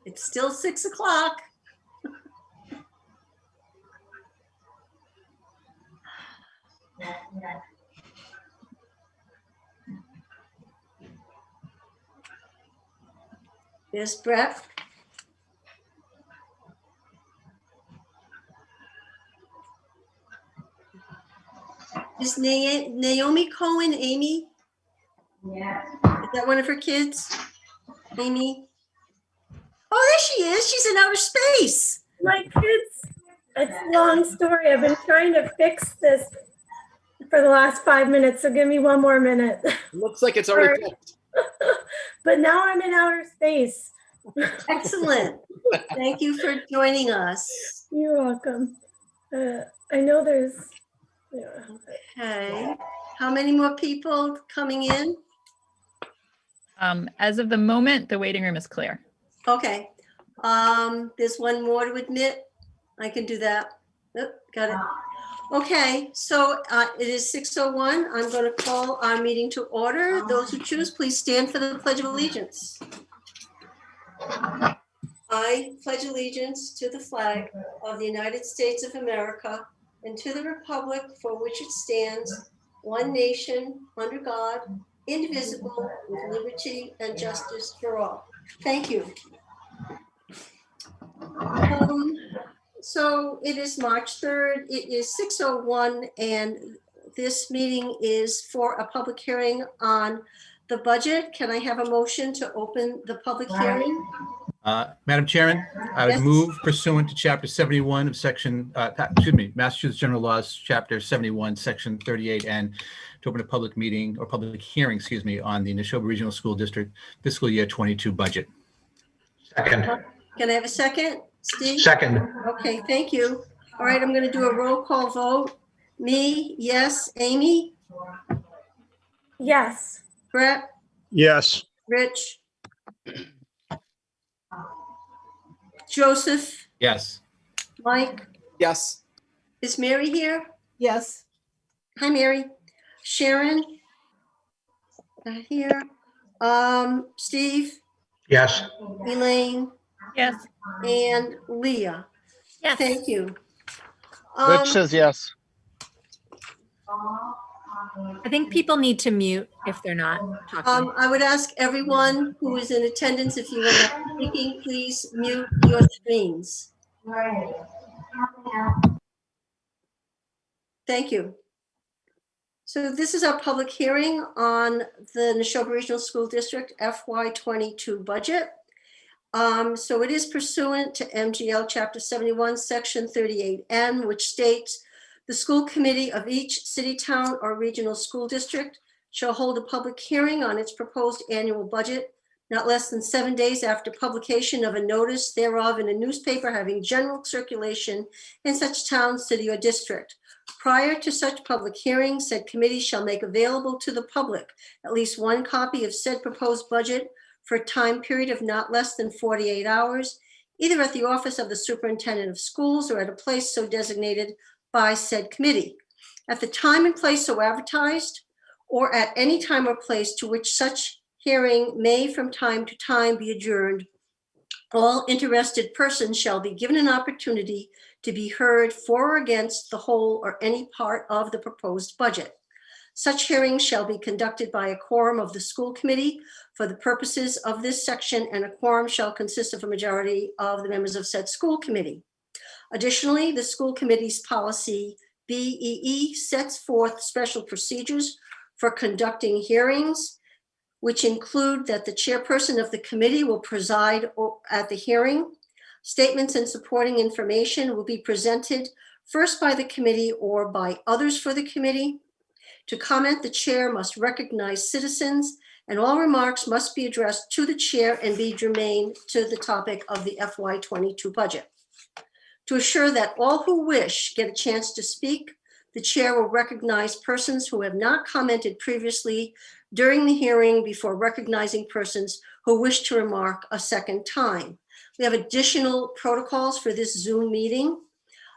It's still 6 o'clock. There's Brett. Is Naomi Cohen Amy? Yeah. Is that one of her kids? Amy? Oh, there she is. She's in outer space. My kids, it's a long story. I've been trying to fix this for the last 5 minutes, so give me one more minute. Looks like it's already fixed. But now I'm in outer space. Excellent. Thank you for joining us. You're welcome. I know there's, yeah. Okay. How many more people coming in? As of the moment, the waiting room is clear. Okay. There's one more to admit. I can do that. Yep, got it. Okay, so it is 6:01. I'm going to call our meeting to order. Those who choose, please stand for the Pledge of Allegiance. I pledge allegiance to the flag of the United States of America and to the republic for which it stands, one nation, under God, indivisible, with liberty and justice for all. Thank you. So it is March 3rd. It is 6:01, and this meeting is for a public hearing on the budget. Can I have a motion to open the public hearing? Madam Chairman, I would Yes. move pursuant to Chapter 71 of Massachusetts General Laws, Chapter 71, Section 38N, to open a public meeting or public hearing, on the NASHOBA Regional School District fiscal year 22 budget. Second. Can I have a second? Steve? Second. Okay, thank you. All right, I'm going to do a roll call vote. Me, yes. Amy? Yes. Brett? Yes. Rich? Joseph? Yes. Mike? Yes. Is Mary here? Yes. Hi, Mary. Sharon? Not here. Steve? Yes. Elaine? Yes. And Leah? Yes. Thank you. Rich says yes. I think people need to mute if they're not talking. I would ask everyone who is in attendance, if you are not speaking, please mute your screens. Thank you. So this is our public hearing on the Neshoba Regional School District FY22 budget. So it is pursuant to MGL Chapter 71, Section 38N, which states the school committee of each city, town, or regional school district shall hold a public hearing on its proposed annual budget not less than 7 days after publication of a notice thereof in a newspaper having general circulation in such town, city, or district. Prior to such public hearing, said committee shall make available to the public at least one copy of said proposed budget for a time period of not less than 48 hours, either at the office of the superintendent of schools or at a place so designated by said committee. At the time and place so advertised, or at any time or place to which such hearing may from time to time be adjourned, all interested persons shall be given an opportunity to be heard for or against the whole or any part of the proposed budget. Such hearings shall be conducted by a quorum of the school committee for the purposes of this section, and a quorum shall consist of a majority of the members of said school committee. Additionally, the school committee's policy BEE sets forth special procedures for conducting hearings, which include that the chairperson of the committee will preside at the hearing. Statements and supporting information will be presented first by the committee or by others for the committee. To comment, the chair must recognize citizens, and all remarks must be addressed to the chair and be germane to the topic of the FY22 budget. To assure that all who wish get a chance to speak, the chair will recognize persons who have not commented previously during the hearing before recognizing persons who wish to remark a second time. We have additional protocols for this Zoom meeting.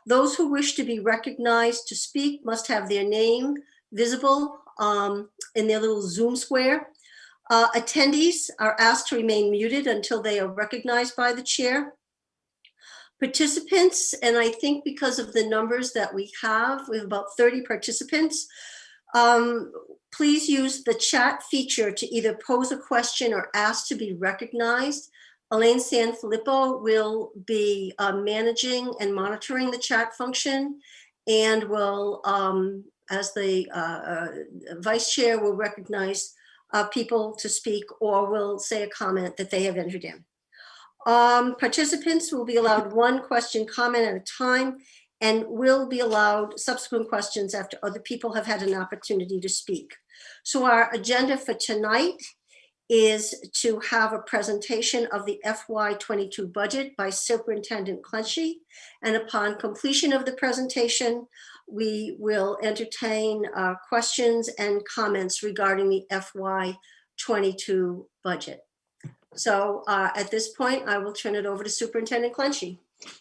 Those who wish to be recognized to speak must have their name visible in their little Zoom square. Attendees are asked to remain muted until they are recognized by the chair. Participants, and I think because of the numbers that we have about 30 participants, please use the chat feature to either pose a question or ask to be recognized. Elaine Sanfilippo will be managing and monitoring the chat function, and will, as the vice chair, will recognize people to speak or will say a comment that they have entered in. Participants will be allowed one question comment at a time and will be allowed subsequent questions after other people have had an opportunity to speak. So our agenda for tonight is to have a presentation of the FY22 budget by Superintendent Clenchey. And upon completion of the presentation, we will entertain questions and comments regarding the FY22 budget. So at this point, I will turn it over to Superintendent Clenchey.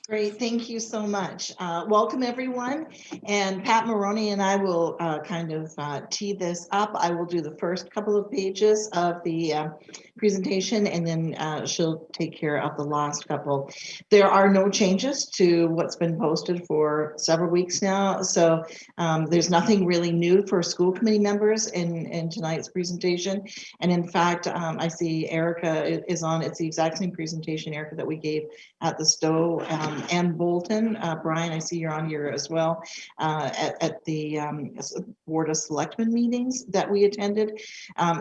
Great, thank you so much. Welcome everyone, and Pat Maroney and I will kind of tee this up. I will do the first couple of pages of the presentation, and then she'll take care of the last couple. There are no changes to what's been posted for several weeks now, so there's nothing really new for school committee members in tonight's presentation. And in fact, I see Erica is on. It's the exact same presentation, Erica, that we gave at the Stowe and Bolton. Brian, I see you're on here as well, at the Board of Selectmen meetings that we attended.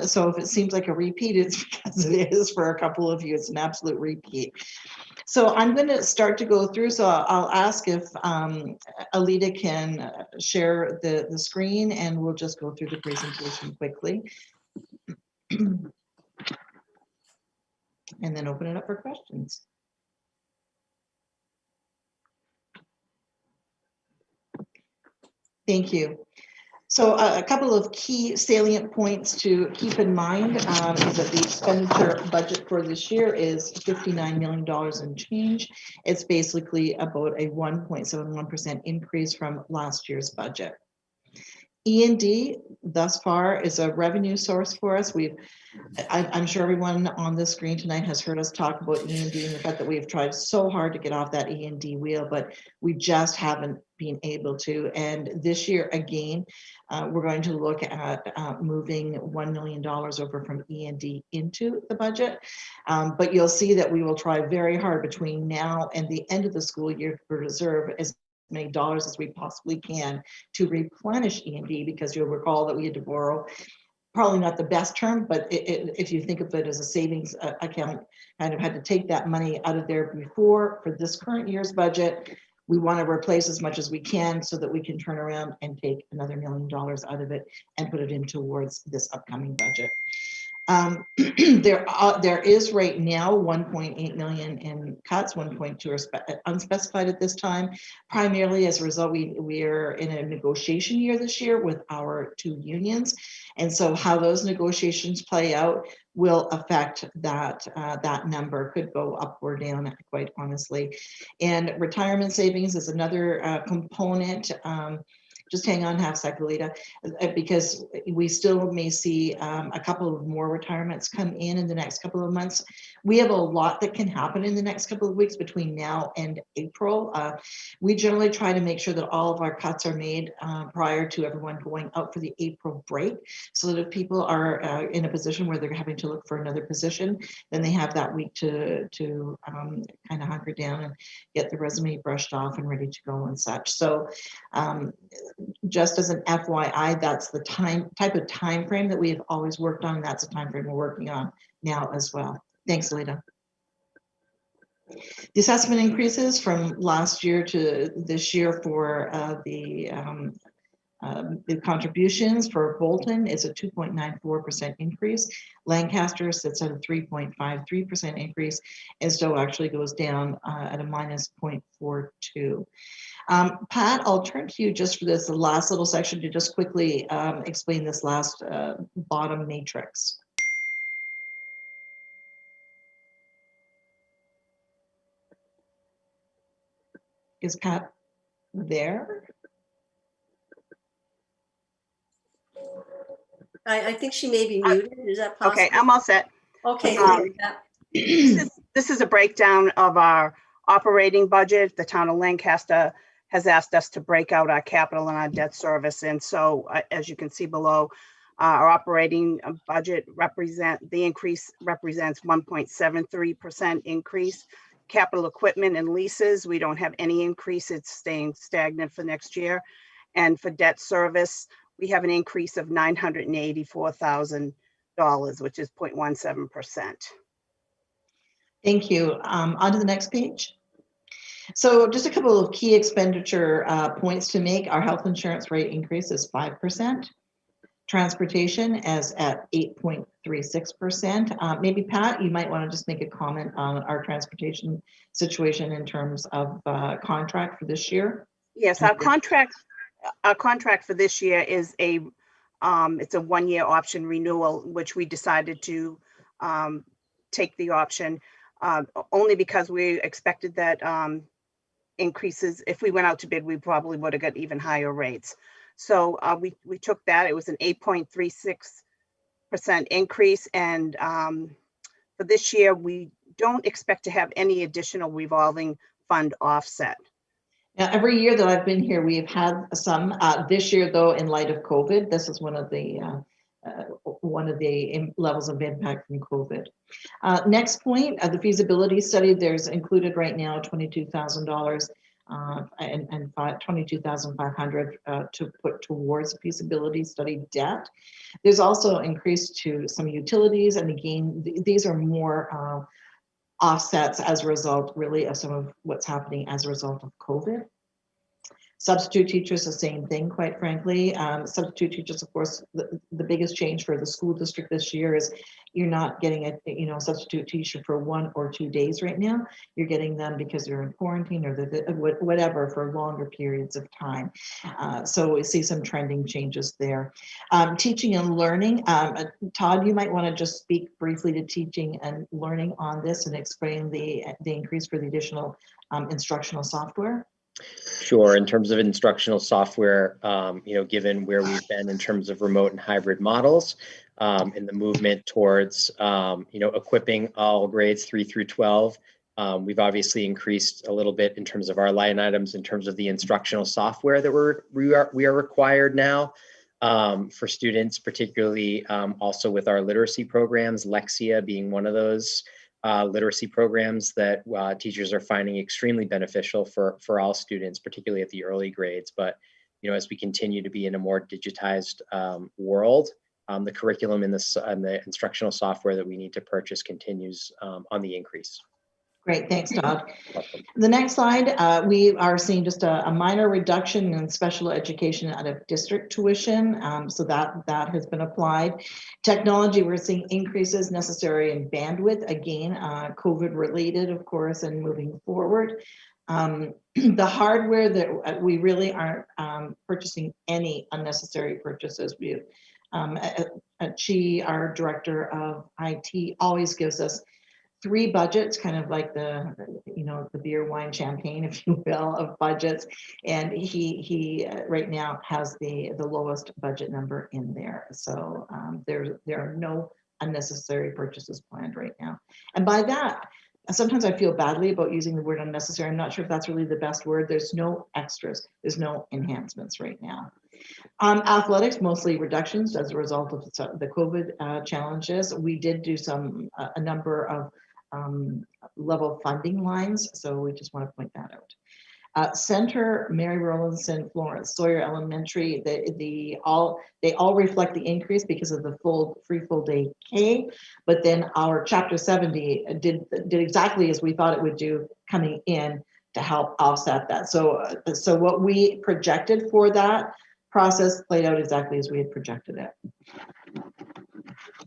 So if it seems like a repeat, it's because it is for a couple of you. It's an absolute repeat. So I'm going to start to go through. So I'll ask if Alita can share the screen, and we'll just go through the presentation quickly. And then open it up for questions. Thank you. So a couple of key salient points to keep in mind is that the expenditure budget for this year is $59 million and change. It's basically about a 1.71% increase from last year's budget. E&D thus far is a revenue source for us. I'm sure everyone on the screen tonight has heard us talk about E&D and the fact that we've tried so hard to get off that E&D wheel, but we just haven't been able to. And this year, again, we're going to look at moving $1 million over from E&D into the budget. But you'll see that we will try very hard between now and the end of the school year to preserve as many dollars as we possibly can to replenish E&D, because you'll recall that we had to borrow, probably not the best term, but if you think of it as a savings account, kind of had to take that money out of there before for this current year's budget. We want to replace as much as we can so that we can turn around and take another $1 million out of it and put it in towards this upcoming budget. There is right now 1.8 million in cuts, 1.2 are unspecified at this time, primarily as a result we are in a negotiation year this year with our two unions, and so how those negotiations play out will affect that that number. Could go up or down, quite honestly. And retirement savings is another component. Just hang on half second, Lita, because we still may see a couple of more retirements come in the next couple of months. We have a lot that can happen in the next couple of weeks between now and April. We generally try to make sure that all of our cuts are made prior to everyone going out for the April break, so that if people are in a position where they're having to look for another position, then they have that week to kind of hunker down and get the resume brushed off and ready to go and such. So just as an FYI, that's the type of time frame that we have always worked on. That's the time frame we're working on now as well. Thanks, Lita. The assessment increases from last year to this year for the contributions for Bolton is a 2.94% increase. Lancaster sits at a 3.53% increase, and Stowe actually goes down at a minus 0.42. Pat, I'll turn to you just for this last little section to just quickly explain this last bottom matrix. Is Pat there? I think she may be muted. Is that possible? Okay, I'm all set. Okay, Um, thank you, Pat. This is a breakdown of our operating budget. The town of Lancaster has asked us to break out our capital and our debt service. And so as you can see below, our operating budget increase represents 1.73% increase. Capital equipment and leases, we don't have any increase. It's staying stagnant for next year. And for debt service, we have an increase of $984,000, which is 0.17%. Thank you. On to the next page. So just a couple of key expenditure points to make. Our health insurance rate increase is 5%. Transportation is at 8.36%. Maybe Pat, you might want to just make a comment on our transportation situation in terms of contract for this year. Yes, our contract for this year is it's a 1-year option renewal, which we decided to take the option only because we expected that increases. If we went out to bid, we probably would have got even higher rates. So we took that. It was an 8.36% increase. And for this year, we don't expect to have any additional revolving fund offset. Now, every year that I've been here, we've had some. This year, though, in light of COVID, this is one of the levels of impact from COVID. Next point, the feasibility study. There's included right now $22,000 and $22,500 to put towards the feasibility study debt. There's also increase to some utilities, and again, these are more offsets as a result, really, of some of what's happening as a result of COVID. Substitute teachers, the same thing, quite frankly. Substitute teachers, of course, the biggest change for the school district this year is you're not getting a substitute teacher for 1 or 2 days right now. You're getting them because they're in quarantine or whatever for longer periods of time. So we see some trending changes there. Teaching and learning. Todd, you might want to just speak briefly to teaching and learning on this and explain the increase for the additional instructional software. Sure. In terms of instructional software, given where we've been in terms of remote and hybrid models, and the movement towards, equipping all grades 3 through 12, we've obviously increased a little bit in terms of our line items, in terms of the instructional software that we are required now for students, particularly also with our literacy programs, Lexia being one of those literacy programs that teachers are finding extremely beneficial for all students, particularly at the early grades. But, as we continue to be in a more digitized world, the curriculum and the instructional software that we need to purchase continues on the increase. Great, thanks, Todd. The next slide, we are seeing just a minor reduction in special education out of district tuition. So that has been applied. Technology, we're seeing increases necessary in bandwidth, again, COVID related, of course, and moving forward. The hardware that we really aren't purchasing any unnecessary purchases. We Chi, our director of IT, always gives us 3 budgets, kind of like the beer, wine, champagne, if you will, of budgets. And he right now has the lowest budget number in there. So there are no unnecessary purchases planned right now. And by that, sometimes I feel badly about using the word unnecessary. I'm not sure if that's really the best word. There's no extras. There's no enhancements right now. Athletics, mostly reductions as a result of the COVID challenges. We did do a number of level funding lines, so we just want to point that out. Center, Mary Rowlandson, Florence Sawyer Elementary, they all reflect the increase because of the free full day K, but then our Chapter 70 did exactly as we thought it would do, coming in to help offset that. So what we projected for that process played out exactly as we had projected it.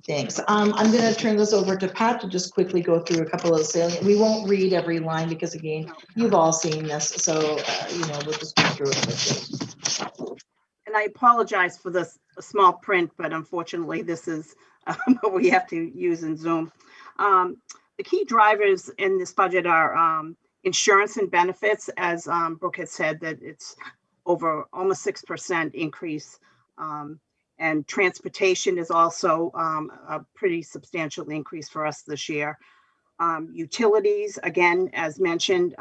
Thanks. I'm going to turn this over to Pat to just quickly go through a couple of salient. We won't read every line because, again, you've all seen this. So, we'll just go through it quickly. And I apologize for this small print, but unfortunately, this is what we have to use in Zoom. The key drivers in this budget are insurance and benefits, as Brooke had said, that it's over almost 6% increase And transportation is also a pretty substantial increase for us this year. Utilities, again, as mentioned,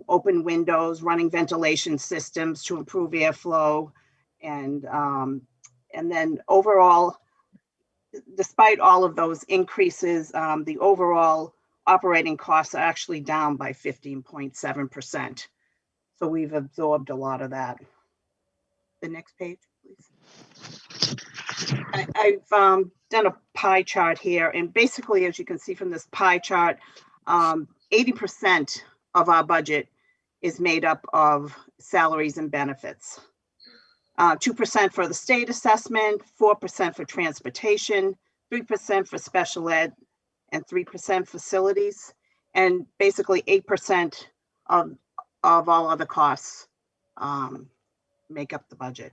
open windows, running ventilation systems to improve airflow. And then overall, despite all of those increases, the overall operating costs are actually down by 15.7%. So we've absorbed a lot of that. The next page, please. I've done a pie chart here, and basically, as you can see from this pie chart, 80% of our budget is made up of salaries and benefits. 2% for the state assessment, 4% for transportation, 3% for special ed, and 3% facilities, and basically 8% of all other costs make up the budget.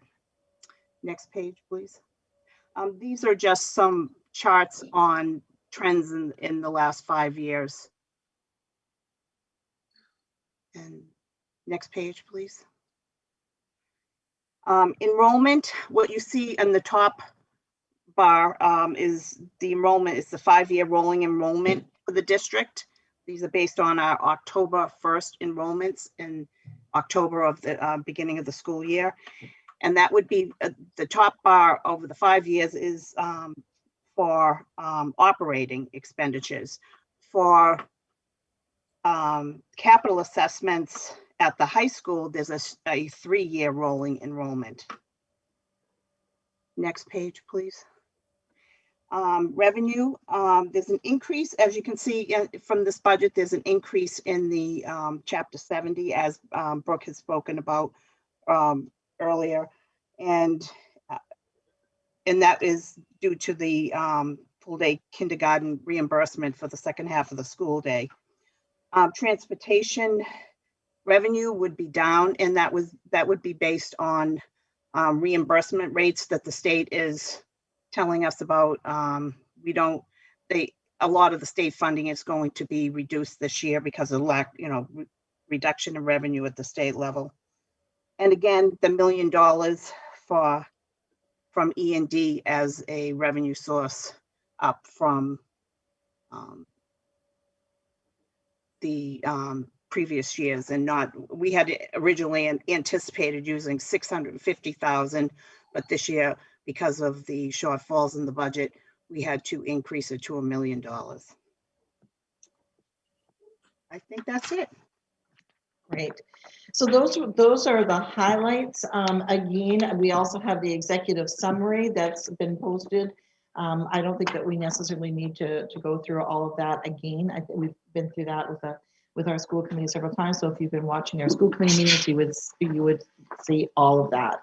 Next page, please. These are just some charts on trends in the last 5 years. And next page, please. Enrollment, what you see in the top bar is the enrollment. It's the 5-year rolling enrollment for the district. These are based on our October 1st enrollments in October of the beginning of the school year. And that would be the top bar over the 5 years is for operating expenditures. For capital assessments at the high school, there's a 3-year rolling enrollment. Next page, please. Revenue, there's an increase, as you can see from this budget, there's an increase in the Chapter 70, as Brooke has spoken about earlier. And that is due to the full day kindergarten reimbursement for the second half of the school day. Transportation revenue would be down, and that would be based on reimbursement rates that the state is telling us about. A lot of the state funding is going to be reduced this year because of reduction in revenue at the state level. And again, the $1 million from E&D as a revenue source up from the previous years, and we had originally anticipated using 650,000, but this year, because of the shortfalls in the budget, we had to increase it to $1 million. I think that's it. Great. So those are the highlights. Again, we also have the executive summary that's been posted. I don't think that we necessarily need to go through all of that again. I think we've been through that with our school committee several times. So if you've been watching our school committee meetings, you would see all of that.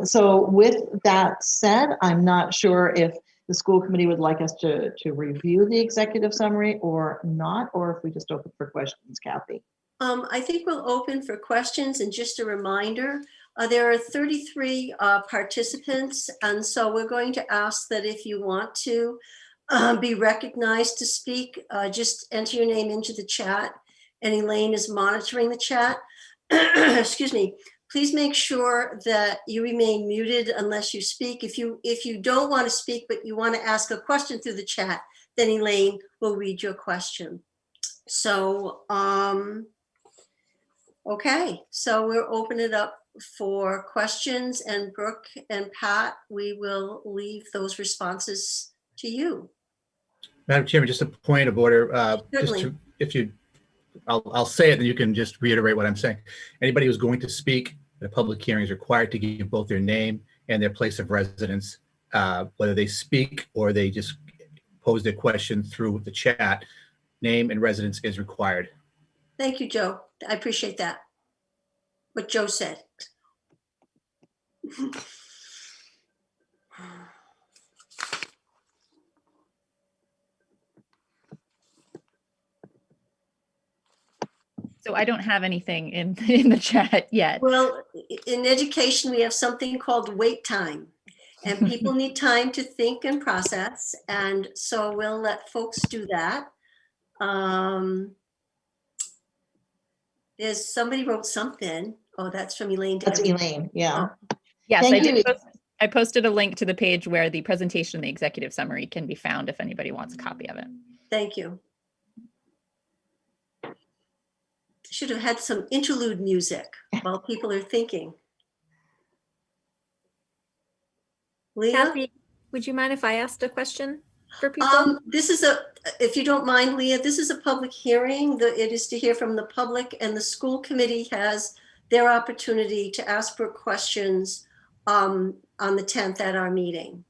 So with that said, I'm not sure if the school committee would like us to review the executive summary or not, or if we just open for questions, Kathy. I think we'll open for questions, and just a reminder, there are 33 participants, and so we're going to ask that if you want to be recognized to speak, just enter your name into the chat, and Elaine is monitoring the chat. Excuse me. Please make sure that you remain muted unless you speak. If you don't want to speak, but you want to ask a question through the chat, then Elaine will read your question. So, okay, so we'll open it up for questions, and Brooke and Pat, we will leave those responses to you. Madam Chairman, just a point of order. Certainly. I'll say it, and you can just reiterate what I'm saying. Anybody who's going to speak at a public hearing is required to give both their name and their place of residence, whether they speak or they just pose their question through the chat. Name and residence is required. Thank you, Joe. I appreciate that. What Joe said. So I don't have anything in the chat yet. Well, in education, we have something called wait time, and people need time to think and process. And so we'll let folks do that. There's somebody wrote something. Oh, that's from Elaine. That's Elaine, yeah. Oh. Yes, Thank I did you. post I posted a link to the page where the presentation and the executive summary can be found if anybody wants a copy of it. Thank you. Should have had some interlude music while people are thinking. Leah? Kathy, would you mind if I asked a question for people? This is if you don't mind, Leah, this is a public hearing. It is to hear from the public, and the school committee has their opportunity to ask for questions on the 10th at our meeting.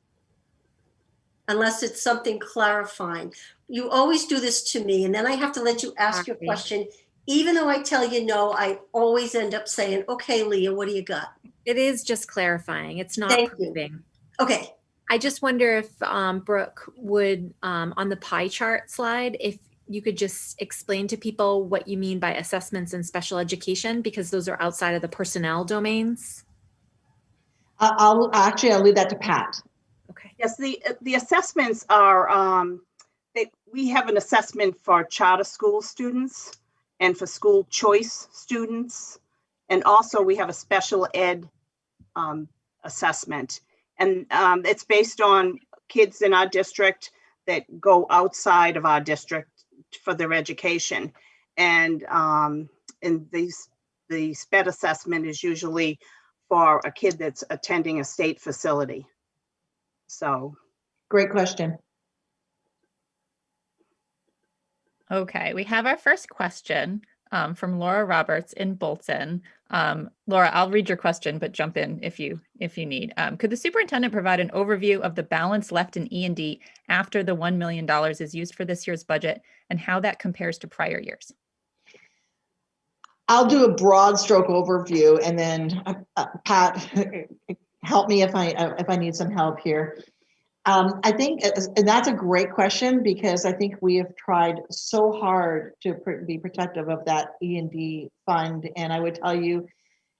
Unless it's something clarifying. You always do this to me, and then I have to let you ask your Sorry. question. Even though I tell you no, I always end up saying, okay, Leah, what do you got? It is just clarifying. It's not Thank you. proving. Okay. I just wonder if Brooke would, on the pie chart slide, if you could just explain to people what you mean by assessments and special education, because those are outside of the personnel domains. I'll leave that to Pat. Okay. Yes, the assessments are, we have an assessment for charter school students and for school choice students. And also we have a special ed assessment. And it's based on kids in our district that go outside of our district for their education. And the SPED assessment is usually for a kid that's attending a state facility. So. Great question. Okay, we have our first question from Laura Roberts in Bolton. Laura, I'll read your question, but jump in if you need. Could the superintendent provide an overview of the balance left in E&D after the $1 million is used for this year's budget and how that compares to prior years? I'll do a broad stroke overview, and then Pat, help me if I need some help here. I think, and that's a great question, because I think we have tried so hard to be protective of that E&D fund. And I would tell you,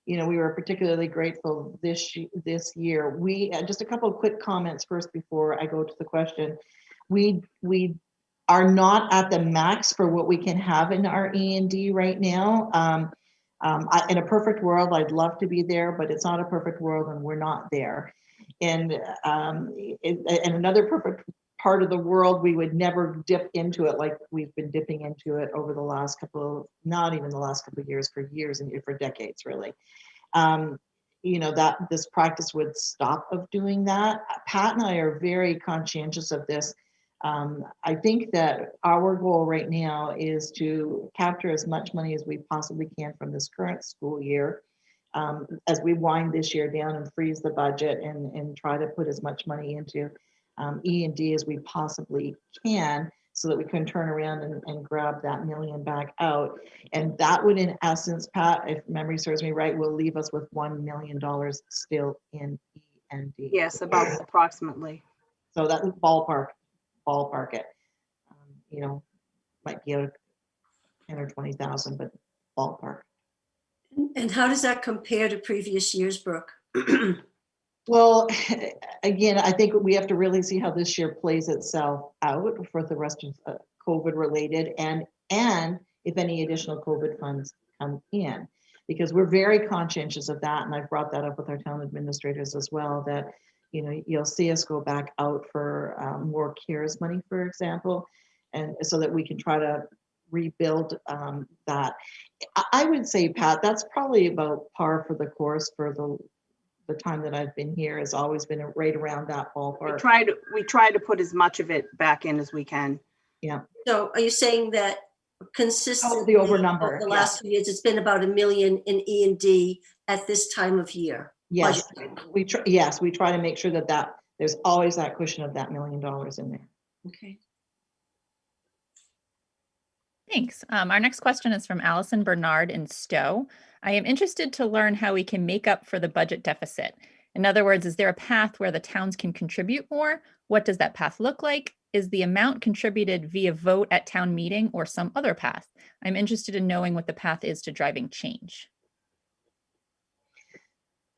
we were particularly grateful this year. We just a couple of quick comments first before I go to the question. We are not at the max for what we can have in our E&D right now. In a perfect world, I'd love to be there, but it's not a perfect world, and we're not there. And in another perfect part of the world, we would never dip into it like we've been dipping into it over the last not even the last couple of years, for years and for decades, really. That this practice would stop of doing that. Pat and I are very conscientious of this. I think that our goal right now is to capture as much money as we possibly can from this current school year. As we wind this year down and freeze the budget and try to put as much money into E&D as we possibly can, so that we can turn around and grab that $1 million back out. And that would, in essence, Pat, if memory serves me right, will leave us with $1 million still in E&D. Yes, about approximately. So that was ballpark it. Might be out 10 or 20,000, but ballpark. And how does that compare to previous years, Brooke? Well, again, I think we have to really see how this year plays itself out for the rest of COVID related, and if any additional COVID funds come in, because we're very conscientious of that. And I've brought that up with our town administrators as well, that, you'll see us go back out for more CARES money, for example, and so that we can try to rebuild that. I would say, Pat, that's probably about par for the course for the time that I've been here, has always been right around that ballpark. We try to put as much of it back in as we can. Yeah. So are you saying that consistently the over number, over the last few years, it's been about $1 million in E&D at this time of year? Yes, budget? we try to make sure that there's always that cushion of that $1 million in there. Okay. Thanks. Our next question is from Allison Bernard in Stowe. I am interested to learn how we can make up for the budget deficit. In other words, is there a path where the towns can contribute more? What does that path look like? Is the amount contributed via vote at town meeting or some other path? I'm interested in knowing what the path is to driving change.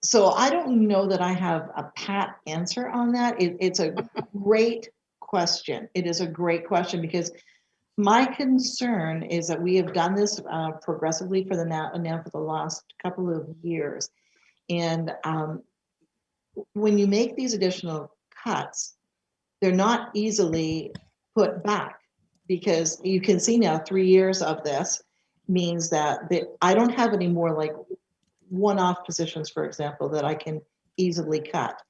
So I don't know that I have a pat answer on that. It's a great question. It is a great question, because my concern is that we have done this progressively for the last couple of years, and when you make these additional cuts, they're not easily put back, because you can see now 3 years of this means that I don't have any more like one-off positions, for example, that I can easily cut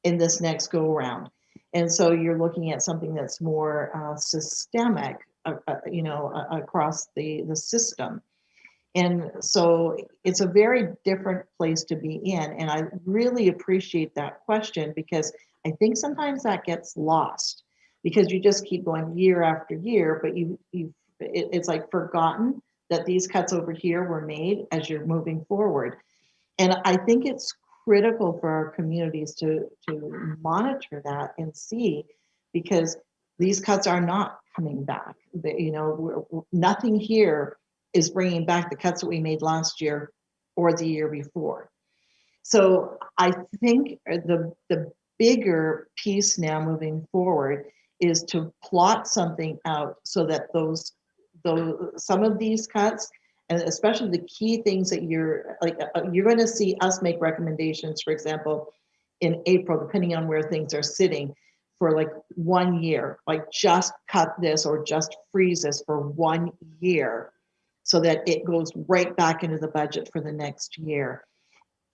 in this next go around. And so you're looking at something that's more systemic, across the system. And so it's a very different place to be in. And I really appreciate that question, because I think sometimes that gets lost, because you just keep going year after year, but it's like forgotten that these cuts over here were made as you're moving forward. And I think it's critical for our communities to monitor that and see, because these cuts are not coming back. Nothing here is bringing back the cuts that we made last year or the year before. So I think the bigger piece now moving forward is to plot something out so that some of these cuts, and especially the key things that you're going to see us make recommendations, for example, in April, depending on where things are sitting, for like 1 year, like just cut this or just freeze this for 1 year so that it goes right back into the budget for the next year.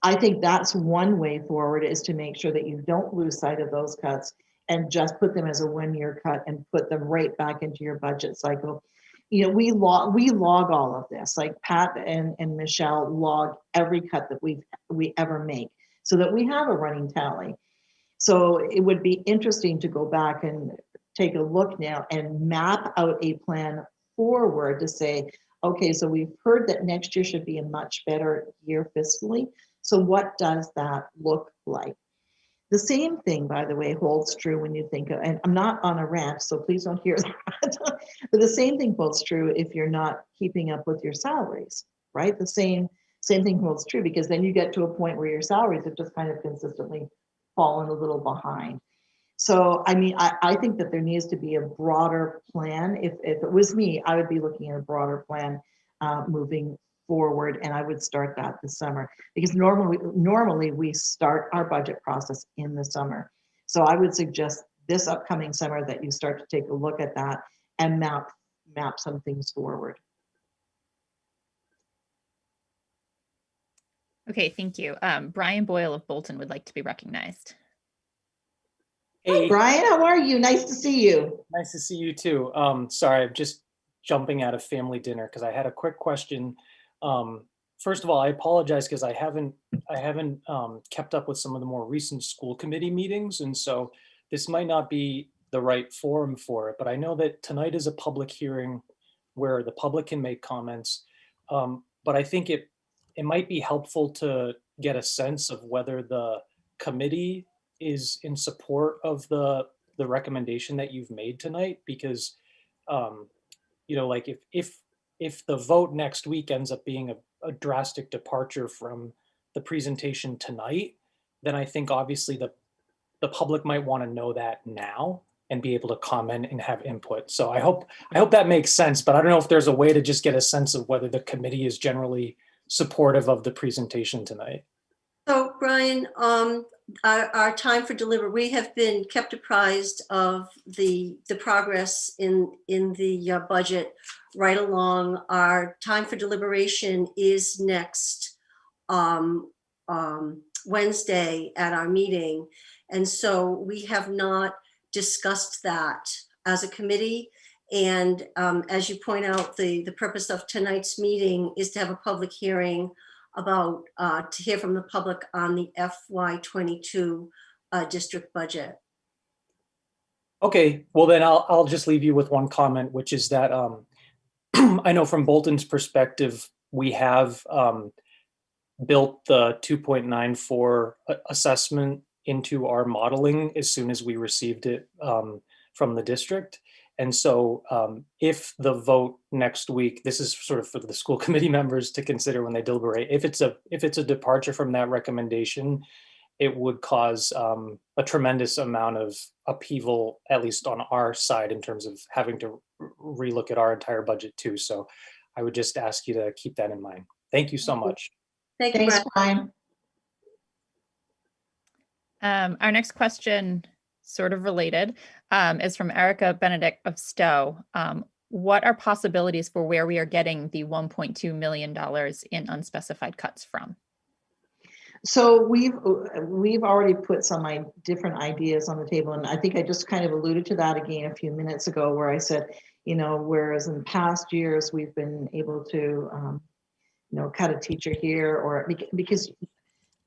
I think that's one way forward, is to make sure that you don't lose sight of those cuts and just put them as a 1 year cut and put them right back into your budget cycle. We log all of this, like Pat and Michelle log every cut that we ever make, so that we have a running tally. So it would be interesting to go back and take a look now and map out a plan forward to say, okay, so we've heard that next year should be a much better year fiscally. So what does that look like? The same thing, by the way, holds true when you think of, and I'm not on a rant, so please don't hear that, but the same thing holds true if you're not keeping up with your salaries, right? The same thing holds true, because then you get to a point where your salaries have just kind of consistently fallen a little behind. So, I mean, I think that there needs to be a broader plan. If it was me, I would be looking at a broader plan moving forward, and I would start that this summer, because normally we start our budget process in the summer. So I would suggest this upcoming summer that you start to take a look at that and map some things forward. Okay, thank you. Brian Boyle of Bolton would like to be recognized. Hey, Hi, Brian, how are you? Nice to see you. nice to see you too. Sorry, I'm just jumping out of family dinner because I had a quick question. First of all, I apologize because I haven't kept up with some of the more recent school committee meetings, and so this might not be the right forum for it. But I know that tonight is a public hearing where the public can make comments. But I think it might be helpful to get a sense of whether the committee is in support of the recommendation that you've made tonight, because like if the vote next week ends up being a drastic departure from the presentation tonight, then I think obviously the public might want to know that now and be able to comment and have input. So I hope that makes sense, but I don't know if there's a way to just get a sense of whether the committee is generally supportive of the presentation tonight. So Brian, our time for delivery, we have been kept apprised of the progress in the budget right along. Our time for deliberation is next Wednesday at our meeting. And so we have not discussed that as a committee. And as you point out, the purpose of tonight's meeting is to have a public hearing about to hear from the public on the FY22 district budget. Okay, well then I'll just leave you with one comment, which is that I know from Bolton's perspective, we have built the 2.94 assessment into our modeling as soon as we received it from the district. And so if the vote next week, this is sort of for the school committee members to consider when they deliberate, if it's a departure from that recommendation, it would cause a tremendous amount of upheaval, at least on our side, in terms of having to relook at our entire budget too. So I would just ask you to keep that in mind. Thank you so much. Thank you, Thanks, Brian. Our next question, sort of related, is from Erica Benedict of Stowe. What are possibilities for where we are getting the $1.2 million in unspecified cuts from? So we've already put some different ideas on the table, and I think I just kind of alluded to that again a few minutes ago, where I said, you know, whereas in past years we've been able to, you know, cut a teacher here, or because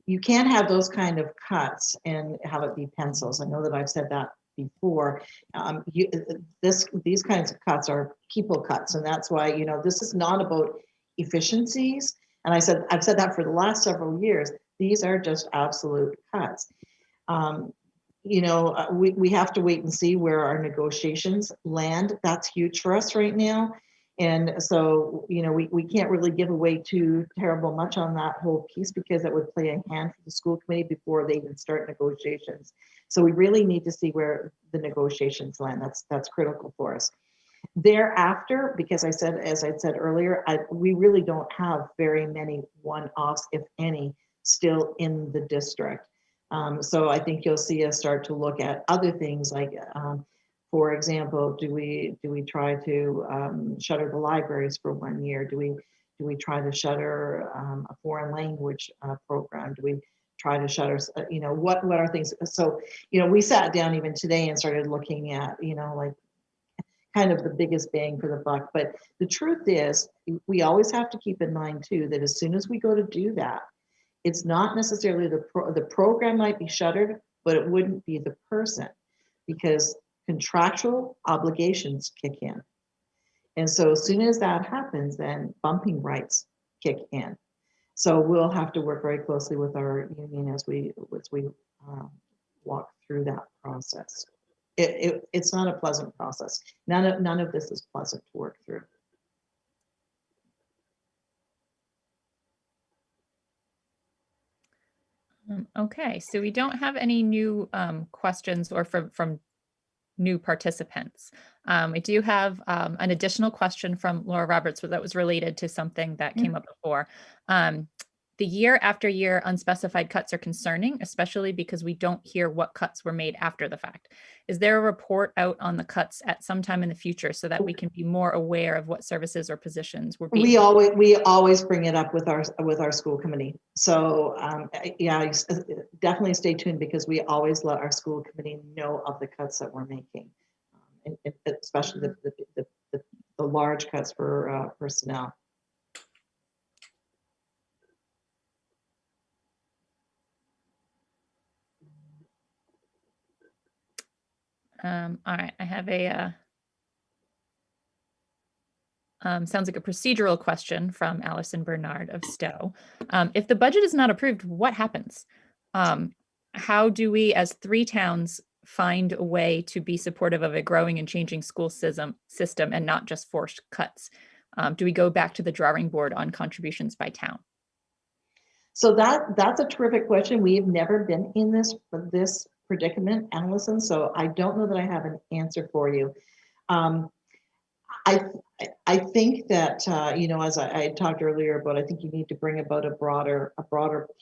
you can't have those kind of cuts and have it be pencils. I know that I've said that before. These kinds of cuts are people cuts, and that's why, you know, this is not about efficiencies. And I've said that for the last several years. These are just absolute cuts. You know, we have to wait and see where our negotiations land. That's huge for us right now. And so, you know, we can't really give away too terrible much on that whole piece, because it would play a hand for the school committee before they even start negotiations. So we really need to see where the negotiations land. That's critical for us. Thereafter, because as I said earlier, we really don't have very many one-offs, if any, still in the district. So I think you'll see us start to look at other things like, for example, do we try to shutter the libraries for 1 year? Do we try to shutter a foreign language program? Do we try to shutter, you know, what are things? So, you know, we sat down even today and started looking at, you know, like kind of the biggest bang for the buck. But the truth is, we always have to keep in mind too, that as soon as we go to do that, it's not necessarily the program might be shuttered, but it wouldn't be the person, because contractual obligations kick in. And so as soon as that happens, then bumping rights kick in. So we'll have to work very closely with our union as we walk through that process. It's not a pleasant process. None of this is pleasant to work through. Okay, so we don't have any new questions or from new participants. I do have an additional question from Laura Roberts that was related to something that came up before. The year after year unspecified cuts are concerning, especially because we don't hear what cuts were made after the fact. Is there a report out on the cuts at some time in the future so that we can be more aware of what services or positions were being? We always bring it up with our school committee. So yeah, definitely stay tuned, because we always let our school committee know of the cuts that we're making, and especially the large cuts for personnel. All right, I have a sounds like a procedural question from Allison Bernard of Stowe. If the budget is not approved, what happens? How do we, as 3 towns, find a way to be supportive of a growing and changing school system and not just forced cuts? Do we go back to the drawing board on contributions by town? So that's a terrific question. We've never been in this predicament, Allison, so I don't know that I have an answer for you. I think that you know, as I talked earlier about, I think you need to bring about a broader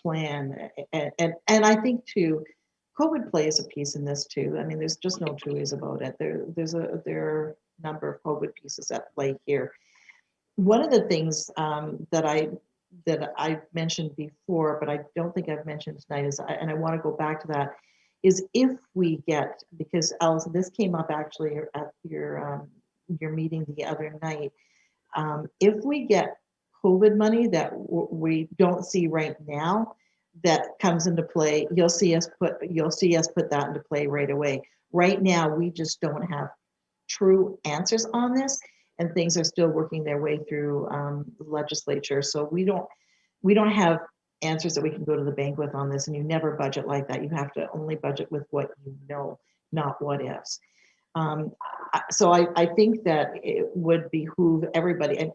plan, and I think too, COVID plays a piece in this too. I mean, there's just no two ways about it. There are a number of COVID pieces at play here. One of the things that I mentioned before, but I don't think I've mentioned tonight, and I want to go back to that, is if we get, because Allison, this came up actually at your meeting the other night, if we get COVID money that we don't see right now, that comes into play, you'll see us put that into play right away. Right now, we just don't have true answers on this, and things are still working their way through the legislature. So we don't have answers that we can go to the bank with on this, and you never budget like that. You have to only budget with what you know, not what ifs. So I think that it would behoove everybody, and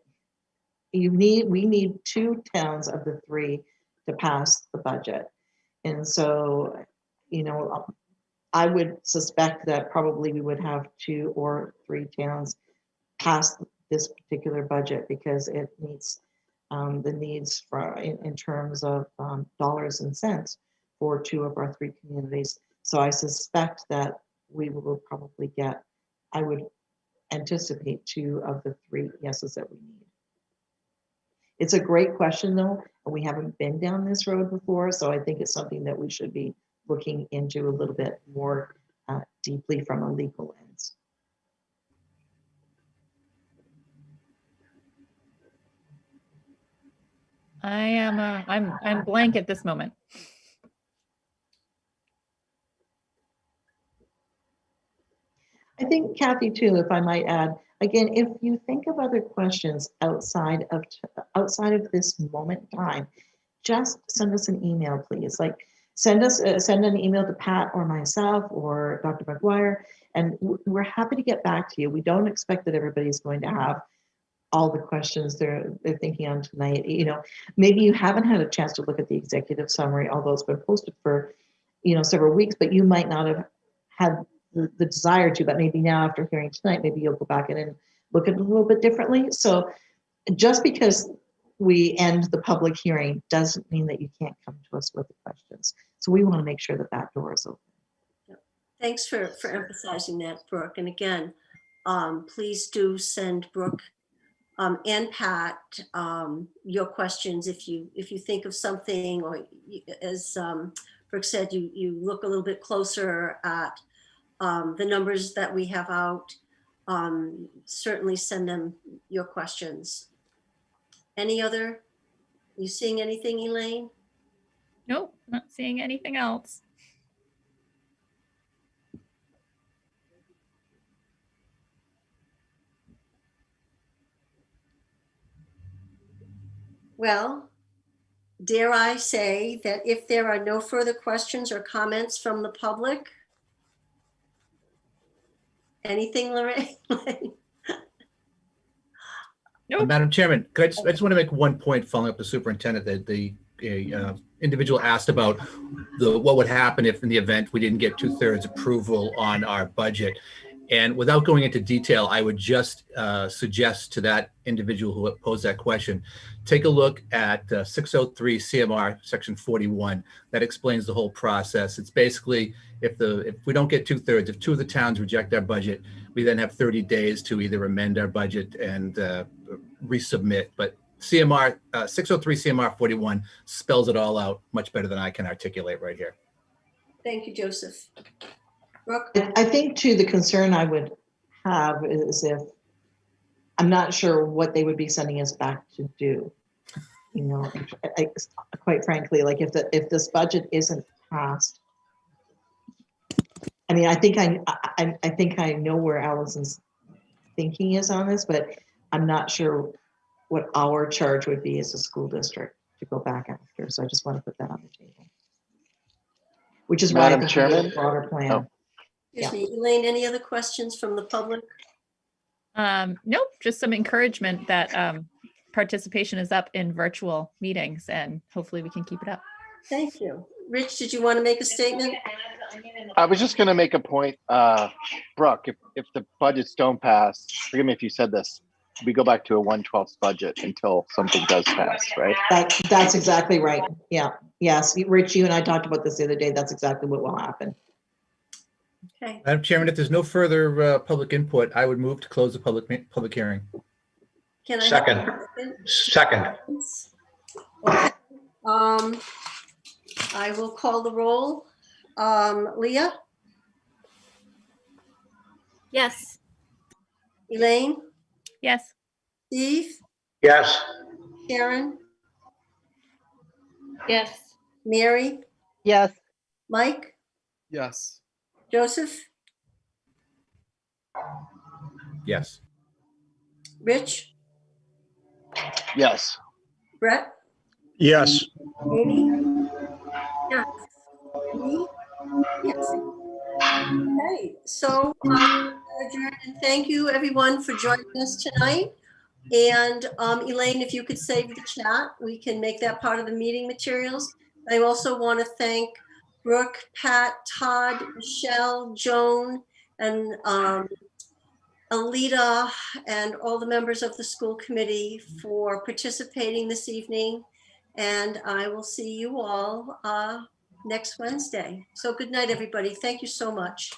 we need 2 towns of the 3 to pass the budget. And so, you know, I would suspect that probably we would have 2 or 3 towns pass this particular budget, because it meets the needs in terms of dollars and cents for 2 of our 3 communities. So I suspect that we will probably get, I would anticipate 2 of the 3 yeses that we need. It's a great question though, and we haven't been down this road before, so I think it's something that we should be looking into a little bit more deeply from a legal lens. I'm blank at this moment. I think, Kathy, too, if I might add, again, if you think of other questions outside of this moment in time, just send us an email, please. Like, send an email to Pat or myself or Dr. McGuire, and we're happy to get back to you. We don't expect that everybody's going to have all the questions they're thinking on tonight. You know, maybe you haven't had a chance to look at the executive summary, although it's been posted for, several weeks, but you might not have had the desire to, but maybe now after hearing tonight, maybe you'll go back in and look at it a little bit differently. So just because we end the public hearing doesn't mean that you can't come to us with the questions. So we want to make sure that that door is open. Thanks for emphasizing that, Brooke. And again, please do send Brooke and Pat your questions if you think of something, or as Brooke said, you look a little bit closer at the numbers that we have out. Certainly send them your questions. You seeing anything, Elaine? Nope, not seeing anything else. Well, dare I say that if there are no further questions or comments from the public, anything, Lorraine? Nope. Madam Chairman, I just want to make one point following up the superintendent that the individual asked about what would happen if in the event we didn't get 2/3 approval on our budget. And without going into detail, I would just suggest to that individual who posed that question, take a look at 603 CMR section 41. That explains the whole process. It's basically if we don't get 2/3, if 2 of the towns reject our budget, we then have 30 days to either amend our budget and resubmit. But 603 CMR 41 spells it all out much better than I can articulate right here. Thank you, Joseph. Brooke? I think too, the concern I would have is if, I'm not sure what they would be sending us back to do. Quite frankly, like if this budget isn't passed, I mean, I think I know where Allison's thinking is on this, but I'm not sure what our charge would be as a school district to go back after. So I just want to put that on the table. Which is why I think we need a broader plan. Oh. Excuse me, Elaine, any other questions from the public? Nope, just some encouragement that participation is up in virtual meetings, and hopefully we can keep it up. Thank you. Rich, did you want to make a statement? I was just going to make a point, Brooke, if the budgets don't pass, forgive me if you said this, we go back to a 1/12 budget until something does pass, right? That's exactly right. Yeah. Yes. Rich, you and I talked about this the other day. That's exactly what will happen. Okay. Madam Chairman, if there's no further public input, I would move to close the public hearing. Can I? Second. Okay. I will call the roll. Leah? Yes. Elaine? Yes. Steve? Yes. Karen? Yes. Mary? Yes. Mike? Yes. Joseph? Yes. Rich? Yes. Brett? Yes. Amy? Yes. Me? Yes. Okay, so adjourned, and thank you everyone for joining us tonight. And Elaine, if you could save the chat, we can make that part of the meeting materials. I also want to thank Brooke, Pat, Todd, Michelle, Joan, and Alita, and all the members of the school committee for participating this evening. And I will see you all next Wednesday. So good night, everybody. Thank you so much.